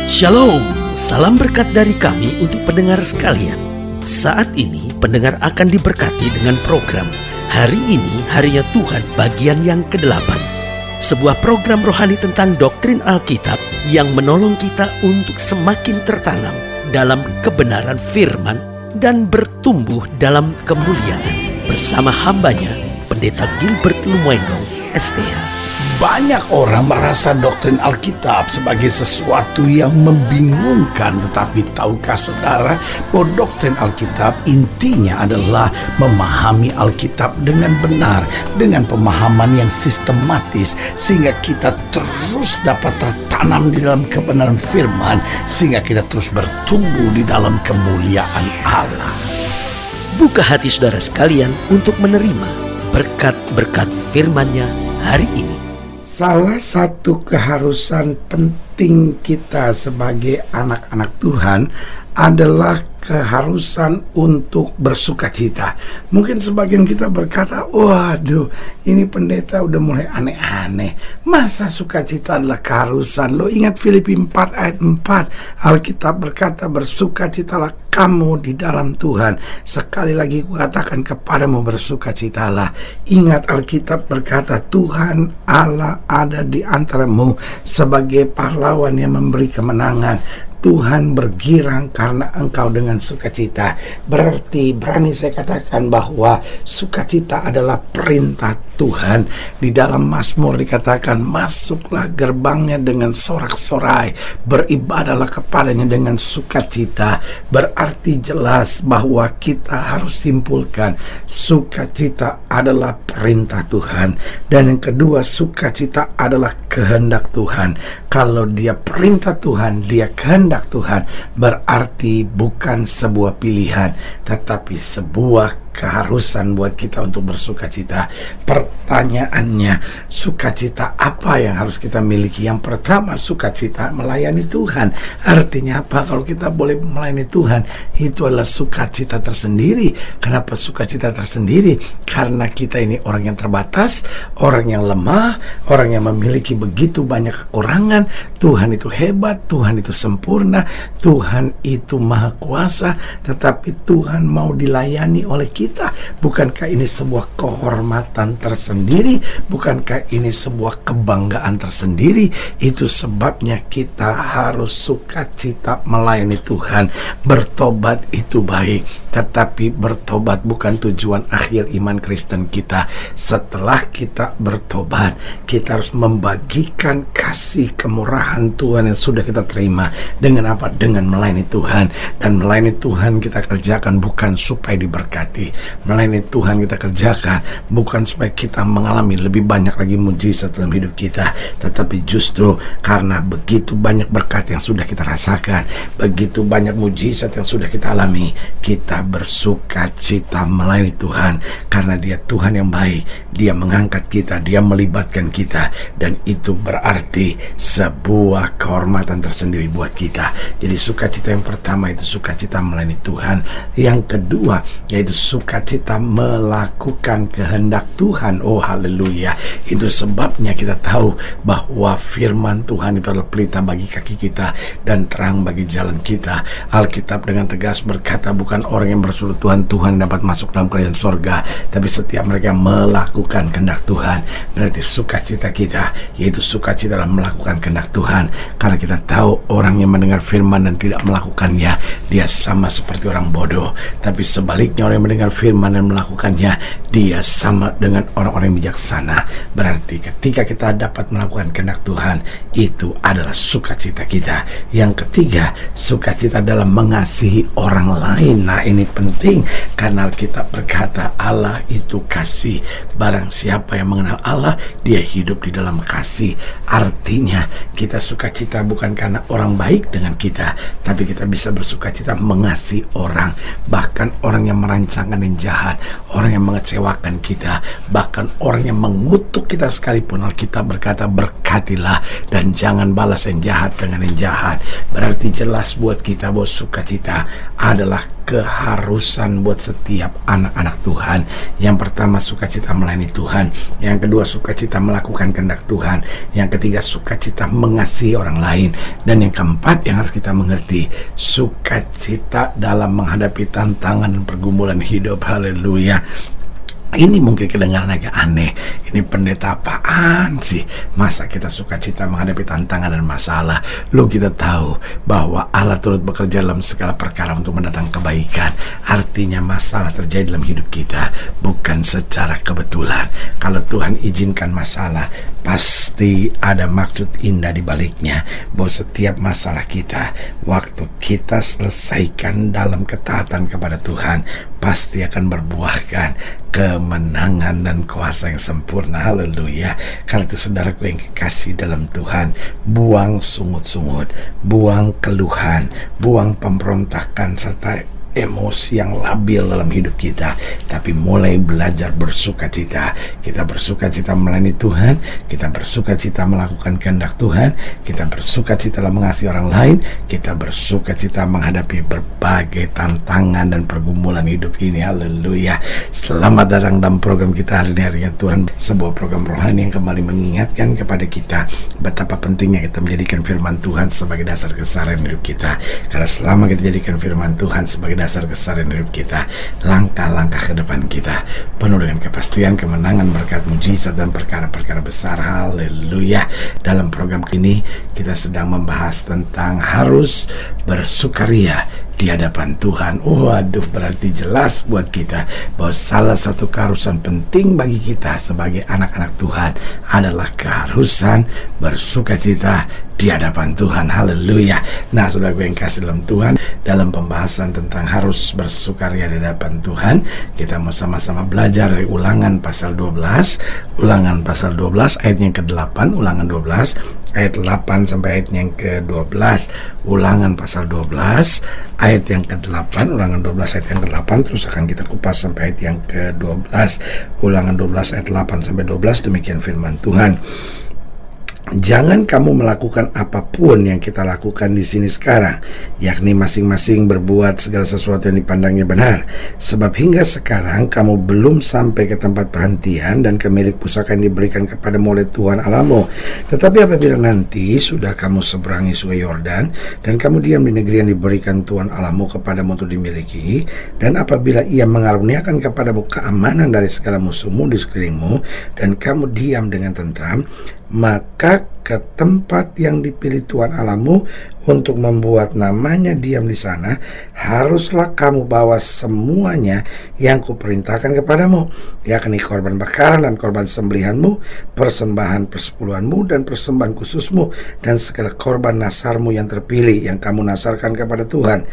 Shalom, salam berkat dari kami untuk pendengar sekalian. Saat ini pendengar akan diberkati dengan program Hari Ini Harinya Tuhan bagian yang ke-8. Sebuah program rohani tentang doktrin Alkitab yang menolong kita untuk semakin tertanam dalam kebenaran firman dan bertumbuh dalam kemuliaan. Bersama hambanya, Pendeta Gilbert Lumwendong, STH. Banyak orang merasa doktrin Alkitab sebagai sesuatu yang membingungkan. Tetapi tahukah saudara bahwa doktrin Alkitab intinya adalah memahami Alkitab dengan benar, dengan pemahaman yang sistematis, sehingga kita terus dapat tertanam di dalam kebenaran firman, sehingga kita terus bertumbuh di dalam kemuliaan Allah. Buka hati saudara sekalian untuk menerima berkat-berkat firman-Nya hari ini. Salah satu keharusan penting kita sebagai anak-anak Tuhan adalah keharusan untuk bersukacita. Mungkin sebagian kita berkata, waduh, ini pendeta udah mulai aneh-aneh. Masa sukacita adalah keharusan? Lo ingat Filipi 4 ayat 4, Alkitab berkata, bersukacitalah kamu di dalam Tuhan. Sekali lagi kukatakan kepadamu, bersukacitalah. Ingat Alkitab berkata, Tuhan Allah ada di antaramu sebagai pahlawan yang memberi kemenangan. Tuhan bergirang karena engkau dengan sukacita. Berarti berani saya katakan bahwa sukacita adalah perintah Tuhan. Di dalam Mazmur dikatakan, masuklah gerbangnya dengan sorak-sorai, beribadahlah kepadanya dengan sukacita. Berarti jelas bahwa kita harus simpulkan sukacita adalah perintah Tuhan. Dan yang kedua, sukacita adalah kehendak Tuhan. Kalau dia perintah Tuhan, dia kehendak Tuhan, berarti bukan sebuah pilihan, tetapi sebuah keharusan buat kita untuk bersukacita. Pertanyaannya, sukacita apa yang harus kita miliki? Yang pertama, sukacita melayani Tuhan. Artinya apa? Kalau kita boleh melayani Tuhan, itu adalah sukacita tersendiri. Kenapa sukacita tersendiri? Karena kita ini orang yang terbatas, orang yang lemah, orang yang memiliki begitu banyak kekurangan. Tuhan itu hebat, Tuhan itu sempurna, Tuhan itu maha kuasa, tetapi Tuhan mau dilayani oleh kita. Bukankah ini sebuah kehormatan tersendiri? Bukankah ini sebuah kebanggaan tersendiri? Itu sebabnya kita harus sukacita melayani Tuhan. Bertobat itu baik, tetapi bertobat bukan tujuan akhir iman Kristen kita. Setelah kita bertobat, kita harus membagikan kasih kemurahan Tuhan yang sudah kita terima. Dengan apa? Dengan melayani Tuhan. Dan melayani Tuhan kita kerjakan bukan supaya diberkati. Melayani Tuhan kita kerjakan bukan supaya kita mengalami lebih banyak lagi mujizat dalam hidup kita, tetapi justru karena begitu banyak berkat yang sudah kita rasakan, begitu banyak mujizat yang sudah kita alami, kita bersukacita melayani Tuhan. Karena Dia Tuhan yang baik, Dia mengangkat kita, Dia melibatkan kita, dan itu berarti sebuah kehormatan tersendiri buat kita. Jadi sukacita yang pertama itu sukacita melayani Tuhan. Yang kedua yaitu sukacita melakukan kehendak Tuhan. Oh haleluya. Itu sebabnya kita tahu bahwa firman Tuhan itu adalah pelita bagi kaki kita dan terang bagi jalan kita. Alkitab dengan tegas berkata, bukan orang yang bersuruh Tuhan, Tuhan dapat masuk dalam kerajaan sorga, tapi setiap mereka melakukan kehendak Tuhan. Berarti sukacita kita yaitu sukacita dalam melakukan kehendak Tuhan. Karena kita tahu orang yang mendengar firman dan tidak melakukannya, dia sama seperti orang bodoh. Tapi sebaliknya, orang yang mendengar firman dan melakukannya, dia sama dengan orang-orang yang bijaksana. Berarti ketika kita dapat melakukan kehendak Tuhan, itu adalah sukacita kita. Yang ketiga, sukacita dalam mengasihi orang lain. Nah ini penting, karena Alkitab berkata Allah itu kasih. Barang siapa yang mengenal Allah, dia hidup di dalam kasih. Artinya kita sukacita bukan karena orang baik dengan kita, tapi kita bisa bersukacita mengasihi orang. Bahkan orang yang merancangkan yang jahat, orang yang mengecewakan kita, bahkan orang yang mengutuk kita sekalipun, Alkitab berkata berkata berkatilah, dan jangan balas yang jahat dengan yang jahat. Berarti jelas buat kita bahwa sukacita adalah keharusan buat setiap anak-anak Tuhan. Yang pertama, sukacita melayani Tuhan. Yang kedua, sukacita melakukan kehendak Tuhan. Yang ketiga, sukacita mengasihi orang lain. Dan yang keempat yang harus kita mengerti, sukacita dalam menghadapi tantangan dan pergumulan hidup. Haleluya. Ini mungkin kedengaran agak aneh. Ini pendeta apaan sih? Masa kita sukacita menghadapi tantangan dan masalah? Lu kita tahu bahwa Allah turut bekerja dalam segala perkara untuk mendatangkan kebaikan. Artinya masalah terjadi dalam hidup kita bukan secara kebetulan. Kalau Tuhan izinkan masalah, pasti ada maksud indah di baliknya. Bahwa setiap masalah kita, waktu kita selesaikan dalam ketaatan kepada Tuhan, pasti akan berbuahkan kemenangan dan kuasa yang sempurna. Haleluya. Karena itu saudaraku yang kekasih dalam Tuhan, buang sungut-sungut, buang keluhan, buang pemberontakan serta emosi yang labil dalam hidup kita, tapi mulai belajar bersukacita. Kita bersukacita melayani Tuhan, kita bersukacita melakukan kehendak Tuhan, kita bersukacita dalam mengasihi orang lain, kita bersukacita menghadapi berbagai tantangan dan pergumulan hidup ini. Haleluya. Selamat datang dalam program kita hari ini, Harinya Tuhan, sebuah program rohani yang kembali mengingatkan kepada kita betapa pentingnya kita menjadikan firman Tuhan sebagai dasar keseharian hidup kita. Karena selama kita jadikan firman Tuhan sebagai dasar keseharian hidup kita, langkah-langkah ke depan kita penuh dengan kepastian, kemenangan, berkat, mujizat, dan perkara-perkara besar. Haleluya. Dalam program ini kita sedang membahas tentang harus bersukaria di hadapan Tuhan. Waduh, berarti jelas buat kita bahwa salah satu keharusan penting bagi kita sebagai anak-anak Tuhan adalah keharusan bersukacita di hadapan Tuhan. Haleluya. Nah, saudara gue yang kasih dalam Tuhan, dalam pembahasan tentang harus bersukaria di hadapan Tuhan, kita mau sama-sama belajar dari Ulangan pasal 12. Ulangan pasal 12 ayat yang ke-8, Ulangan 12 ayat 8 sampai ayat yang ke-12. Ulangan pasal 12 ayat yang ke-8, Ulangan 12 ayat yang ke-8, terus akan kita kupas sampai ayat yang ke-12. Ulangan 12 ayat 8 sampai 12, demikian firman Tuhan. Jangan kamu melakukan apapun yang kita lakukan di sini sekarang, yakni masing-masing berbuat segala sesuatu yang dipandangnya benar. Sebab hingga sekarang kamu belum sampai ke tempat perhentian dan ke milik pusaka yang diberikan kepadamu oleh Tuhan Allahmu. Tetapi apabila nanti sudah kamu seberangi sungai Yordan dan kamu diam di negeri yang diberikan Tuhan Allahmu kepadamu untuk dimiliki, dan apabila Ia mengaruniakan kepadamu keamanan dari segala musuhmu di sekelilingmu, dan kamu diam dengan tentram, maka ke tempat yang dipilih Tuhan Allahmu untuk membuat namanya diam di sana, haruslah kamu bawa semuanya yang kuperintahkan kepadamu, yakni korban bakaran dan korban sembelihanmu, persembahan persepuluhanmu dan persembahan khususmu, dan segala korban nasarmu yang terpilih yang kamu nasarkan kepada Tuhan.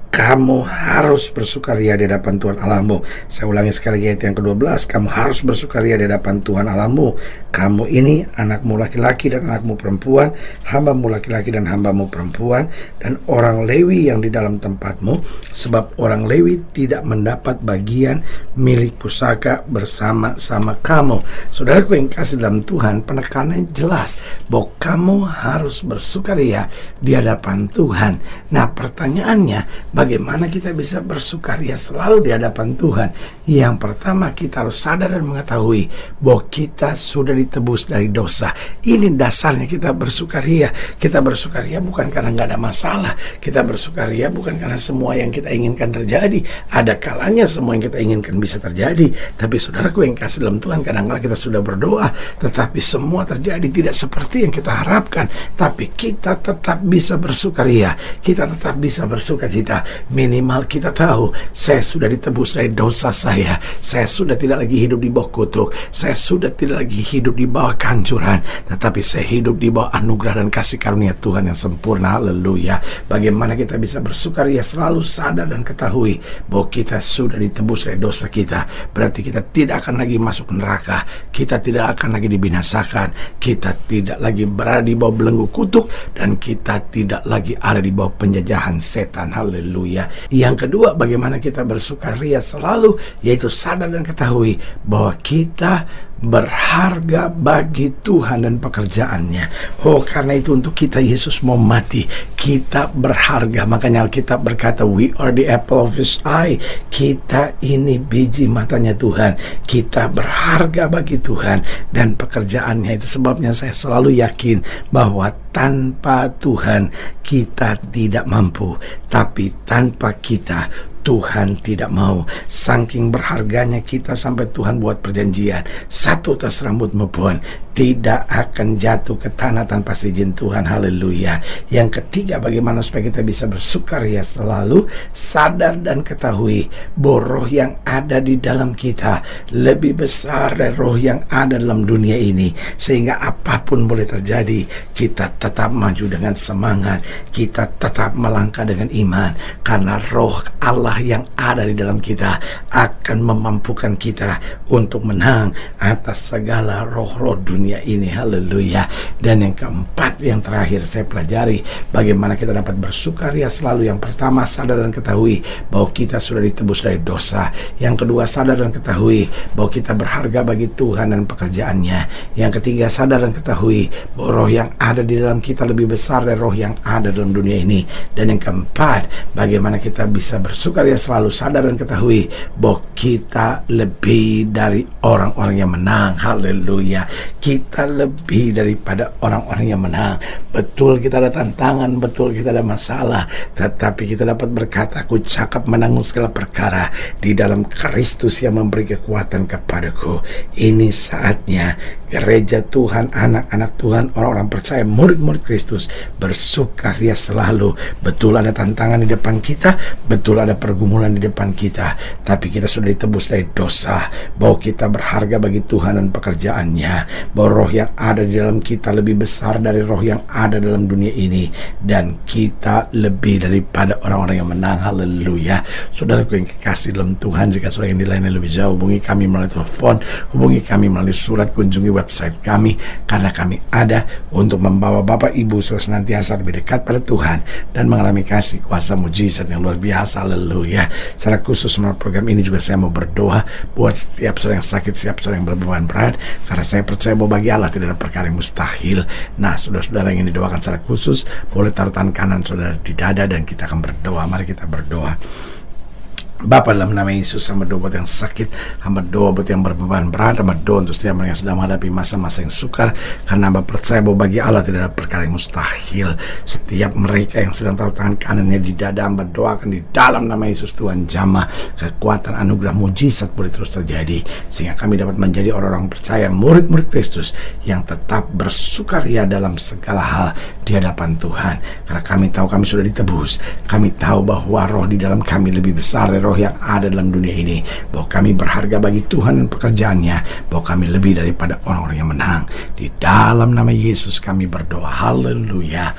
Kamu harus bersukaria di hadapan Tuhan Allahmu. Saya ulangi sekali lagi ayat yang ke-12. Kamu harus bersukaria di hadapan Tuhan Allahmu. Kamu ini anakmu laki-laki dan anakmu perempuan, hambamu laki-laki dan hambamu perempuan, dan orang Lewi yang di dalam tempatmu, sebab orang Lewi tidak mendapat bagian milik pusaka bersama-sama kamu. Saudaraku yang kasih dalam Tuhan, penekanannya jelas bahwa kamu harus bersukaria di hadapan Tuhan. Nah, pertanyaannya, bagaimana kita bisa bersukaria selalu di hadapan Tuhan? Yang pertama, kita harus sadar dan mengetahui bahwa kita sudah ditebus dari dosa. Ini dasarnya kita bersukaria. Kita bersukaria bukan karena nggak ada masalah. Kita bersukaria bukan karena semua yang kita inginkan terjadi. Ada kalanya semua yang kita inginkan bisa terjadi. Tapi saudaraku yang kasih dalam Tuhan, kadang-kadang kita sudah berdoa, tetapi semua terjadi tidak seperti yang kita harapkan. Tapi kita tetap bisa bersukaria. Kita tetap bisa bersukacita. Minimal kita tahu, saya sudah ditebus dari dosa saya sudah tidak lagi hidup di bawah kutuk, saya sudah tidak lagi hidup di bawah kehancuran, tetapi saya hidup di bawah anugerah dan kasih karunia Tuhan yang sempurna. Haleluya. Bagaimana kita bisa bersukaria? Selalu sadar dan ketahui bahwa kita sudah ditebus dari dosa kita. Berarti kita tidak akan lagi masuk neraka, kita tidak akan lagi dibinasakan, kita tidak lagi berada di bawah belenggu kutuk, dan kita tidak lagi ada di bawah penjajahan setan. Haleluya. Yang kedua, bagaimana kita bersukaria selalu, yaitu sadar dan ketahui bahwa kita berharga bagi Tuhan dan pekerjaannya. Oh, karena itu untuk kita Yesus mau mati. Kita berharga. Makanya Alkitab berkata, we are the apple of His eye. Kita ini biji matanya Tuhan. Kita berharga bagi Tuhan dan pekerjaannya. Itu sebabnya saya selalu yakin bahwa tanpa Tuhan kita tidak mampu. Tapi tanpa kita Tuhan tidak mau. Saking berharganya kita sampai Tuhan buat perjanjian, satu tas rambutmu pun tidak akan jatuh ke tanah tanpa izin Tuhan. Haleluya. Yang ketiga, bagaimana supaya kita bisa bersukaria selalu? Sadar dan ketahui bahwa roh yang ada di dalam kita lebih besar dari roh yang ada dalam dunia ini, sehingga apapun boleh terjadi, kita tetap maju dengan semangat, kita tetap melangkah dengan iman, karena roh Allah yang ada di dalam kita akan memampukan kita untuk menang atas segala roh-roh dunia ini. Haleluya. Dan yang keempat, yang terakhir saya pelajari, bagaimana kita dapat bersukaria selalu. Yang pertama, sadar dan ketahui bahwa kita sudah ditebus dari dosa. Yang kedua, sadar dan ketahui bahwa kita berharga bagi Tuhan dan pekerjaannya. Yang ketiga, sadar dan ketahui bahwa roh yang ada di dalam kita lebih besar dari roh yang ada dalam dunia ini. Dan yang keempat, bagaimana kita bisa bersukaria selalu, sadar dan ketahui bahwa kita lebih dari orang-orang yang menang. Haleluya. Kita lebih daripada orang-orang yang menang. Betul kita ada tantangan, betul kita ada masalah, tetapi kita dapat berkata, aku cakap menanggung segala perkara di dalam Kristus yang memberi kekuatan kepadaku. Ini saatnya gereja Tuhan, anak-anak Tuhan, orang-orang percaya, murid-murid Kristus bersukaria selalu. Betul ada tantangan di depan kita, betul ada pergumulan di depan kita, tapi kita sudah ditebus dari dosa, bahwa kita berharga bagi Tuhan dan pekerjaannya, bahwa roh yang ada di dalam kita lebih besar dari roh yang ada dalam dunia ini, dan kita lebih daripada orang-orang yang menang. Haleluya. Saudaraku yang kekasih dalam Tuhan, jika saudara yang dilayani lebih jauh, hubungi kami melalui telepon, hubungi kami melalui surat, kunjungi website kami, karena kami ada untuk membawa Bapak Ibu saudara senantiasa lebih dekat pada Tuhan dan mengalami kasih kuasa mujizat yang luar biasa. Haleluya. Secara khusus melalui program ini juga saya mau berdoa buat setiap saudara yang sakit, setiap saudara yang berbeban berat, karena saya percaya bahwa bagi Allah tidak ada perkara yang mustahil. Nah, saudara-saudara yang didoakan secara khusus, boleh taruh tangan kanan saudara di dada dan kita akan berdoa. Mari kita berdoa. Bapa, dalam nama Yesus, hamba doa buat yang sakit, hamba doa buat yang berbeban berat, hamba doa untuk setiap orang yang sedang menghadapi masa-masa yang sukar, karena hamba percaya bahwa bagi Allah tidak ada perkara yang mustahil. Setiap mereka yang sedang taruh tangan kanannya di dada, hamba doakan di dalam nama Yesus, Tuhan jamah kekuatan, anugerah, mujizat boleh terus terjadi, sehingga kami dapat menjadi orang-orang percaya, murid-murid Kristus yang tetap bersukaria dalam segala hal di hadapan Tuhan, karena kami tahu kami sudah ditebus. Kami tahu bahwa roh di dalam kami lebih besar dari roh yang ada dalam dunia ini, bahwa kami berharga bagi Tuhan dan pekerjaannya, bahwa kami lebih daripada orang-orang yang menang. Di dalam nama Yesus kami berdoa. Haleluya.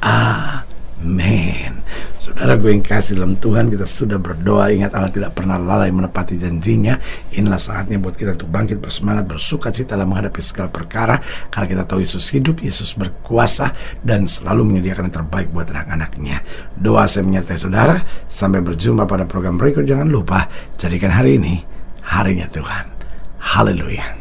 Amin. Saudara gue yang kasih dalam Tuhan, kita sudah berdoa. Ingat, Allah tidak pernah lalai menepati janjinya. Inilah saatnya buat kita untuk bangkit bersemangat, bersukacita dalam menghadapi segala perkara, karena kita tahu Yesus hidup, Yesus berkuasa dan selalu menyediakan yang terbaik buat anak-anaknya. Doa saya menyertai saudara. Sampai berjumpa pada program berikut. Jangan lupa, jadikan hari ini harinya Tuhan. Haleluya.